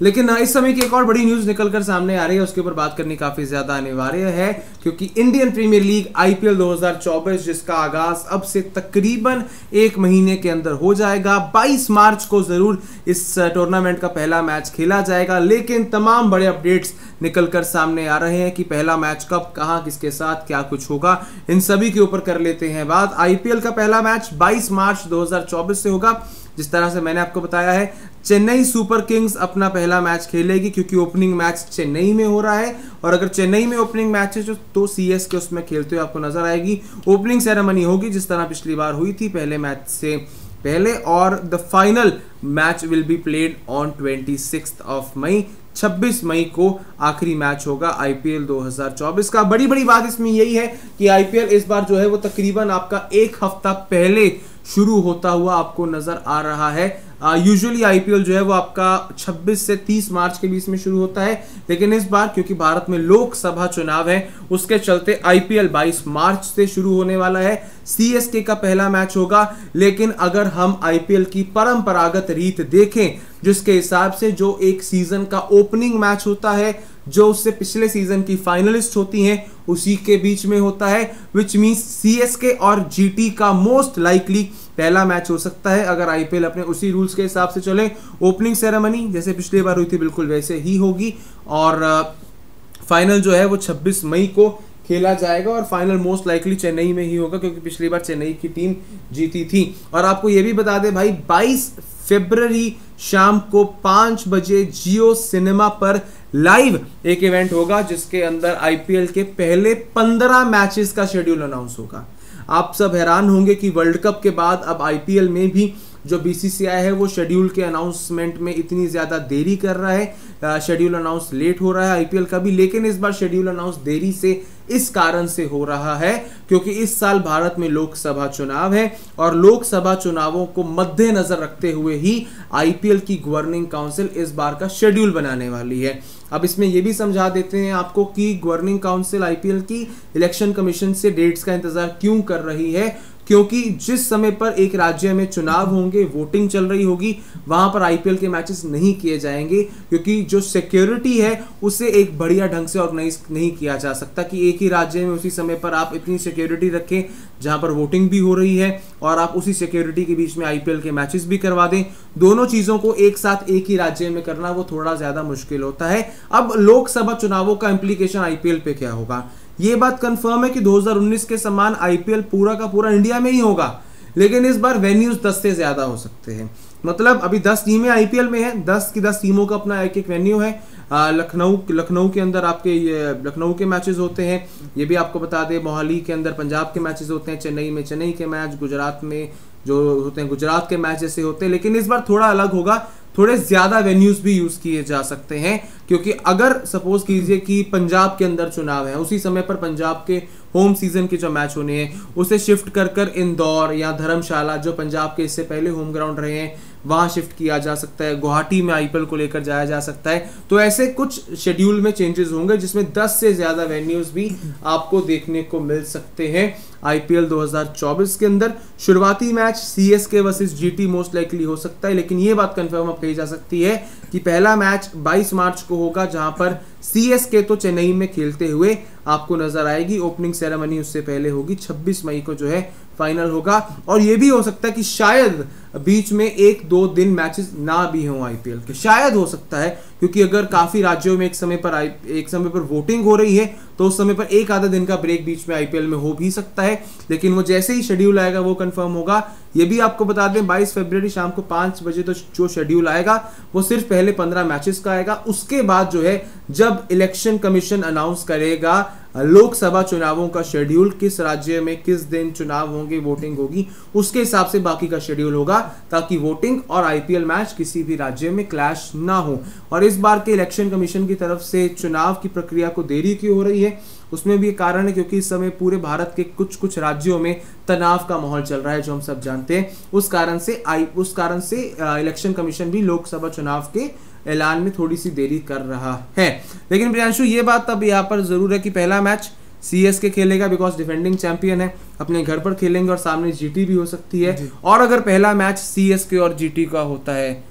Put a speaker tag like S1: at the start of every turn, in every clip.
S1: लेकिन इस समय की एक और बड़ी न्यूज निकलकर सामने आ रही है, उसके ऊपर बात करनी काफी ज्यादा अनिवार्य है, क्योंकि इंडियन प्रीमियर लीग आईपीएल 2024 जिसका आगाज अब से तकरीबन एक महीने के अंदर हो जाएगा, 22 मार्च को जरूर इस टूर्नामेंट का पहला मैच खेला जाएगा। लेकिन तमाम बड़े अपडेट्स निकलकर सामने आ रहे हैं कि पहला मैच कब, कहां, किसके साथ क्या कुछ होगा, इन सभी के ऊपर कर लेते हैं बात। आईपीएल का पहला मैच 22 मार्च 2024 से होगा। जिस तरह से मैंने आपको बताया है, चेन्नई सुपर किंग्स अपना पहला मैच खेलेगी, क्योंकि ओपनिंग मैच चेन्नई में हो रहा है, और अगर चेन्नई में ओपनिंग मैच है तो सीएसके उसमें खेलते हुए आपको नजर आएगी। ओपनिंग सेरेमनी होगी जिस तरह पिछली बार हुई थी पहले मैच से पहले, और the final match will be played on 26 मई। 26 मई को आखिरी मैच होगा आईपीएल 2024 का। बड़ी बात इसमें यही है कि आईपीएल इस बार जो है वो तकरीबन आपका एक हफ्ता पहले शुरू होता हुआ आपको नजर आ रहा है। यूजुअली आईपीएल जो है वो आपका 26 से 30 मार्च के बीच में शुरू होता है, लेकिन इस बार क्योंकि भारत में लोकसभा चुनाव है उसके चलते आईपीएल 22 मार्च से शुरू होने वाला है। सीएसके का पहला मैच होगा, लेकिन अगर हम आईपीएल की परंपरागत रीत देखें जिसके हिसाब से जो एक सीजन का ओपनिंग मैच होता है जो उससे पिछले सीजन की फाइनलिस्ट होती हैं उसी के बीच में होता है, विच मींस सीएसके और जीटी का मोस्ट लाइकली पहला मैच हो सकता है अगर आईपीएल अपने उसी रूल्स के हिसाब से चले। ओपनिंग सेरेमनी जैसे पिछली बार हुई थी बिल्कुल वैसे ही होगी, और फाइनल जो है वो 26 मई को खेला जाएगा, और फाइनल मोस्ट लाइकली चेन्नई में ही होगा क्योंकि पिछली बार चेन्नई की टीम जीती थी। और आपको ये भी बता दें भाई, 22 फरवरी शाम को 5 बजे जियो सिनेमा पर लाइव एक इवेंट होगा जिसके अंदर आईपीएल के पहले 15 मैचेस का शेड्यूल अनाउंस होगा। आप सब हैरान होंगे कि वर्ल्ड कप के बाद अब आईपीएल में भी जो बीसीसीआई है वो शेड्यूल के अनाउंसमेंट में इतनी ज्यादा देरी कर रहा है, शेड्यूल अनाउंस लेट हो रहा है आईपीएल का भी। लेकिन इस बार शेड्यूल अनाउंस देरी से इस कारण से हो रहा है क्योंकि इस साल भारत में लोकसभा चुनाव है, और लोकसभा चुनावों को मद्देनजर रखते हुए ही आईपीएल की गवर्निंग काउंसिल इस बार का शेड्यूल बनाने वाली है। अब इसमें यह भी समझा देते हैं आपको कि गवर्निंग काउंसिल आईपीएल की इलेक्शन कमीशन से डेट्स का इंतजार क्यों कर रही है, क्योंकि जिस समय पर एक राज्य में चुनाव होंगे, वोटिंग चल रही होगी, वहां पर आईपीएल के मैचेस नहीं किए जाएंगे, क्योंकि जो सिक्योरिटी है उसे एक बढ़िया ढंग से ऑर्गेनाइज नहीं किया जा सकता कि एक ही राज्य में उसी समय पर आप इतनी सिक्योरिटी रखें जहां पर वोटिंग भी हो रही है और आप उसी सिक्योरिटी के बीच में आईपीएल के मैचेस भी करवा दें। दोनों चीजों को एक साथ एक ही राज्य में करना वो थोड़ा ज्यादा मुश्किल होता है। अब लोकसभा चुनावों का इंप्लीकेशन आईपीएल पे क्या होगा, ये बात कंफर्म है कि 2019 के समान आईपीएल पूरा का पूरा इंडिया में ही होगा, लेकिन इस बार वेन्यूज 10 से ज्यादा हो सकते हैं। मतलब अभी 10 टीमें आईपीएल में हैं, 10 की 10 टीमों का अपना एक वेन्यू है। लखनऊ के अंदर आपके लखनऊ के मैचेस होते हैं, ये भी आपको बता दें। मोहाली के अंदर पंजाब के मैचेस होते हैं, चेन्नई में चेन्नई के मैच, गुजरात में जो होते हैं गुजरात के मैच जैसे होते हैं। लेकिन इस बार थोड़ा अलग होगा, थोड़े ज्यादा वेन्यूज भी यूज किए जा सकते हैं, क्योंकि अगर सपोज कीजिए कि पंजाब के अंदर चुनाव है, उसी समय पर पंजाब के होम सीजन के जो मैच होने हैं उसे शिफ्ट कर इंदौर या धर्मशाला जो पंजाब के इससे पहले होम ग्राउंड रहे हैं वहां शिफ्ट किया जा सकता है, गुवाहाटी में आईपीएल को लेकर जाया जा सकता है। तो ऐसे कुछ शेड्यूल में चेंजेस होंगे जिसमें 10 से ज्यादा वेन्यूज भी आपको देखने को मिल सकते हैं आईपीएल 2024 के अंदर। शुरुआती match CSK versus GT most likely हो सकता है, लेकिन ये बात कंफर्म अब कही जा सकती है कि पहला मैच 22 मार्च को होगा, जहां पर सीएसके तो चेन्नई में खेलते हुए आपको नजर आएगी। ओपनिंग सेरेमनी उससे पहले होगी, 26 मई को जो है फाइनल होगा। और ये भी हो सकता है कि शायद बीच में 1-2 दिन मैचेस ना भी हों आईपीएल के, शायद हो सकता है, क्योंकि अगर काफी राज्यों में एक समय पर वोटिंग हो रही है तो उस समय पर एक आधा दिन का ब्रेक बीच में आईपीएल में हो भी सकता है। लेकिन वो जैसे ही शेड्यूल आएगा वो कंफर्म होगा। ये भी आपको बता दें 22 फरवरी शाम को 5 बजे तो जो शेड्यूल आएगा वो सिर्फ पहले 15 मैचेस का आएगा। उसके बाद जो है जब इलेक्शन कमीशन अनाउंस करेगा लोकसभा चुनावों का शेड्यूल, किस राज्य में किस दिन चुनाव होंगे, वोटिंग होगी, उसके हिसाब से बाकी का शेड्यूल होगा, ताकि वोटिंग और आईपीएल मैच किसी भी राज्य में क्लैश ना हो। और इस बार के इलेक्शन कमीशन की तरफ से चुनाव की प्रक्रिया को देरी क्यों हो रही है, उसमें भी कारण है क्योंकि इस समय पूरे भारत के कुछ राज्यों में तनाव का माहौल चल रहा है जो हम सब जानते हैं। उस कारण से इलेक्शन कमीशन भी लोकसभा चुनाव के ऐलान में थोड़ी सी देरी कर रहा है। लेकिन प्रियांशु ये बात अब यहाँ पर जरूर है कि पहला मैच सीएसके खेलेगा बिकॉज डिफेंडिंग चैंपियन है, अपने घर पर खेलेंगे और सामने जीटी भी हो सकती है। और अगर पहला मैच सीएसके और जीटी का होता है,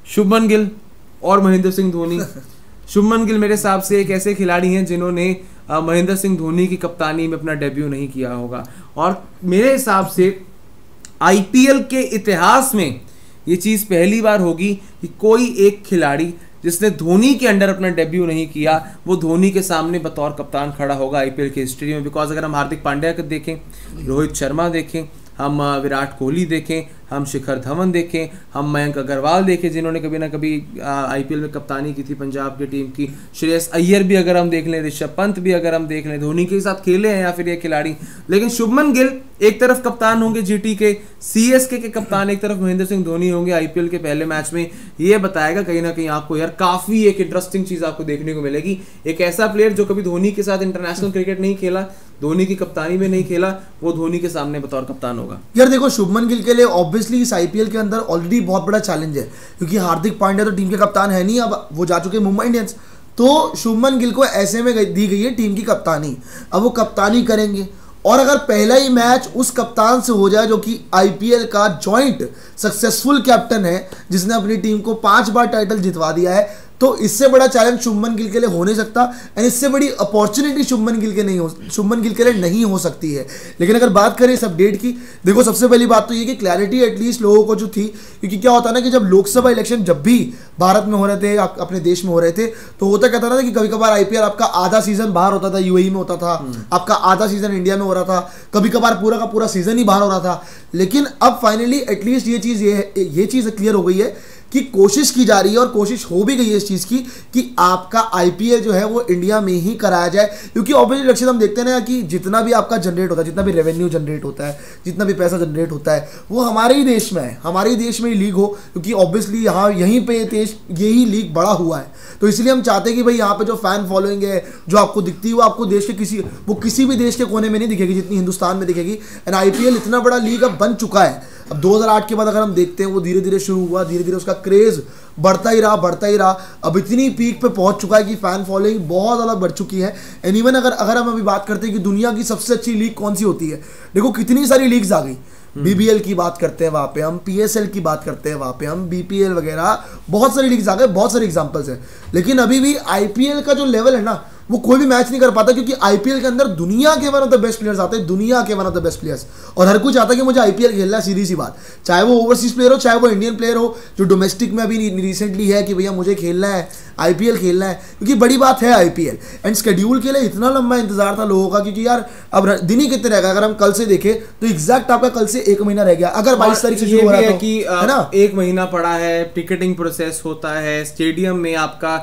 S1: शुभमन गिल और महेंद्र सिंह धोनी। शुभमन गिल मेरे हिसाब से एक ऐसे खिलाड़ी हैं जिन्होंने महेंद्र सिंह धोनी की कप्तानी में अपना डेब्यू नहीं किया होगा, और मेरे हिसाब से आईपीएल के इतिहास में ये चीज़ पहली बार होगी कि कोई एक खिलाड़ी जिसने धोनी के अंडर अपना डेब्यू नहीं किया वो धोनी के सामने बतौर कप्तान खड़ा होगा आईपीएल की हिस्ट्री में। बिकॉज अगर हम हार्दिक पांड्या को देखें, रोहित शर्मा देखें, हम विराट कोहली देखें, हम शिखर धवन देखें, हम मयंक अग्रवाल देखें जिन्होंने कभी ना कभी आईपीएल में कप्तानी की थी पंजाब की टीम की, श्रेयस अय्यर भी अगर हम देख लें, ऋषभ पंत भी अगर हम देख लें, धोनी के साथ खेले हैं या फिर ये खिलाड़ी। लेकिन शुभमन गिल एक तरफ कप्तान होंगे जीटी के, सीएसके के कप्तान एक तरफ महेंद्र सिंह धोनी होंगे आईपीएल के पहले मैच में। ये बताएगा कहीं ना कहीं आपको यार काफी एक इंटरेस्टिंग चीज आपको देखने को मिलेगी। एक ऐसा प्लेयर जो कभी धोनी के साथ इंटरनेशनल क्रिकेट नहीं खेला, धोनी की कप्तानी में नहीं खेला, वो धोनी के सामने बतौर कप्तान होगा।
S2: यार देखो, शुभमन गिल के लिए ऑब्वियसली इस आईपीएल के अंदर ऑलरेडी बहुत बड़ा चैलेंज है, क्योंकि हार्दिक पांड्या तो टीम के कप्तान है नहीं, अब वो जा चुके मुंबई इंडियंस। तो शुभमन गिल को ऐसे में दी गई है टीम की कप्तानी, अब वो कप्तानी करेंगे, और अगर पहला ही मैच उस कप्तान से हो जाए जो कि आईपीएल का जॉइंट सक्सेसफुल कैप्टन है, जिसने अपनी टीम को 5 बार टाइटल जितवा दिया है, तो इससे बड़ा चैलेंज शुभमन गिल के लिए हो नहीं सकता, एंड इससे बड़ी अपॉर्चुनिटी शुभमन गिल के लिए नहीं हो सकती है। लेकिन अगर बात करें इस अपडेट की, देखो सबसे पहली बात तो ये कि क्लैरिटी एटलीस्ट लोगों को जो थी, क्योंकि क्या होता है ना कि जब लोकसभा इलेक्शन जब भी भारत में हो रहे थे, अपने देश में हो रहे थे, तो होता कहता था कि कभी कभार आईपीएल आपका आधा सीजन बाहर होता था, यूएई में होता था, आपका आधा सीजन इंडिया में हो रहा था, कभी कभार पूरा का पूरा सीजन ही बाहर हो रहा था। लेकिन अब फाइनली एटलीस्ट ये चीज़ क्लियर हो गई है कि कोशिश की जा रही है, और कोशिश हो भी गई है इस चीज़ की कि आपका आईपीएल जो है वो इंडिया में ही कराया जाए। क्योंकि ऑब्वियसली लक्ष्य हम देखते हैं ना कि जितना भी आपका जनरेट होता है, जितना भी रेवेन्यू जनरेट होता है, जितना भी पैसा जनरेट होता है, वो हमारे ही देश में है, हमारे ही देश में ही लीग हो, क्योंकि ऑब्वियसली यहाँ यहीं पे यही लीग बड़ा हुआ है। तो इसलिए हम चाहते हैं कि भाई यहाँ पे जो फैन फॉलोइंग है जो आपको दिखती है वो आपको देश के किसी भी देश के कोने में नहीं दिखेगी जितनी हिंदुस्तान में दिखेगी। एंड आईपीएल इतना बड़ा लीग अब बन चुका है। अब 2008 के बाद अगर हम देखते हैं, वो धीरे धीरे शुरू हुआ, धीरे धीरे उसका क्रेज बढ़ता ही रहा, अब इतनी पीक पे पहुंच चुका है कि फैन फॉलोइंग बहुत ज़्यादा बढ़ चुकी है। एंड इवन अगर हम अभी बात करते हैं कि दुनिया की सबसे अच्छी लीग कौन सी होती है, देखो कितनी सारी लीग्स आ गई। बीबीएल की बात करते हैं वहाँ पे हम, पीएसएल की बात करते हैं वहाँ पे हम, बीपीएल वगैरह बहुत सारी लीग्स आ गए, बहुत सारे एग्जांपल्स हैं। लेकिन अभी भी आईपीएल का जो लेवल है ना, वो कोई भी मैच नहीं कर पाता, क्योंकि आईपीएल के अंदर दुनिया के one of the best players आते हैं, दुनिया के one of the best players, और हर कोई चाहता है कि मुझे आईपीएल खेलना है। सीधी सी बात, चाहे वो ओवरसीज प्लेयर हो, चाहे वो इंडियन प्लेयर हो, जो डोमेस्टिक में अभी रिसेंटली है कि भैया मुझे खेलना है, आईपीएल खेलना है, क्योंकि बड़ी बात है आईपीएल। एंड शेड्यूल के लिए इतना लंबा इंतजार था लोगों का, क्योंकि यार अब दिन ही कितने रह गए। अगर हम कल से देखें तो एग्जैक्ट आपका कल से 1 महीना रह गया, अगर 22 तारीख से शुरू हो रहा है कि है ना,
S1: 1 महीना पड़ा है, टिकटिंग प्रोसेस होता है, स्टेडियम में आपका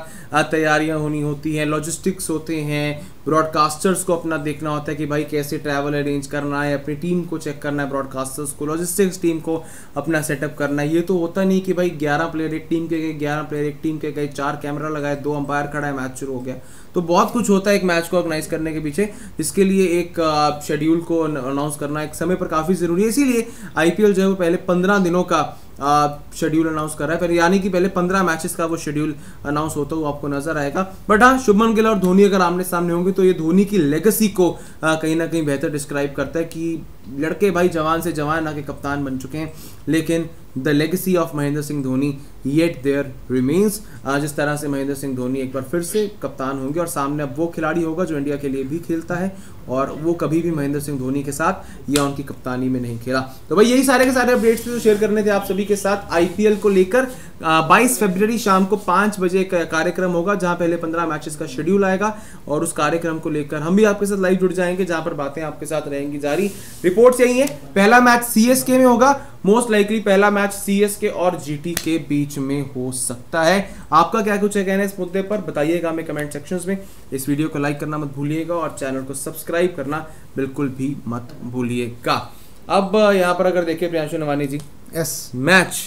S1: तैयारियां होनी होती हैं, लॉजिस्टिक्स होते हैं, ब्रॉडकास्टर्स को अपना देखना होता है कि भाई कैसे ट्रैवल अरेंज करना है, अपनी टीम को चेक करना है, ब्रॉडकास्टर्स को, लॉजिस्टिक्स टीम को अपना सेटअप करना है। ये तो होता नहीं कि भाई 11 प्लेयर एक टीम के गए, 11 प्लेयर एक टीम के गए, 4 कैमरा लगाए, 2 अंपायर खड़ा है, मैच शुरू हो गया। तो बहुत कुछ होता है एक मैच को ऑर्गेनाइज करने के पीछे, जिसके लिए एक शेड्यूल को अनाउंस करना एक समय पर काफ़ी ज़रूरी है। इसीलिए आईपीएल जो है वो पहले 15 दिनों का शेड्यूल अनाउंस कर रहा है, फिर यानी कि पहले 15 मैचेस का वो शेड्यूल अनाउंस होता है, वो आपको नजर आएगा। बट हाँ, शुभमन गिल और धोनी अगर आमने सामने होंगे तो ये धोनी की लेगेसी को कहीं ना कहीं बेहतर डिस्क्राइब करता है कि लड़के भाई जवान से जवान आके कप्तान बन चुके हैं, लेकिन the legacy of Mahendra Singh Dhoni yet there remains. जिस तरह से महेंद्र सिंह धोनी एक बार फिर से कप्तान होंगे और सामने अब वो खिलाड़ी होगा जो इंडिया के लिए भी खेलता है, और वो कभी भी महेंद्र सिंह धोनी के साथ या उनकी कप्तानी में नहीं खेला। तो भाई यही सारे के सारे अपडेट्स थे जो शेयर करने थे आप सभी के साथ आईपीएल को लेकर। 22 फरवरी शाम को 5 बजे का कार्यक्रम होगा, जहां पहले 15 मैचेस का शेड्यूल आएगा, और उस कार्यक्रम को लेकर हम भी आपके साथ लाइव जुड़ जाएंगे, जहां पर बातें आपके साथ रहेंगी जारी। रिपोर्ट्स यही है, पहला मैच सीएसके में होगा, मोस्ट लाइकली पहला मैच सीएसके और जीटी के बीच में हो सकता है। आपका क्या कुछ है कहना इस मुद्दे पर, बताइएगा हमें कमेंट सेक्शंस में। इस वीडियो को लाइक करना मत भूलिएगा और चैनल को सब्सक्राइब करना बिल्कुल भी मत भूलिएगा। अब यहाँ पर अगर देखिए प्रियांशु नवानी जी,
S2: यस
S1: मैच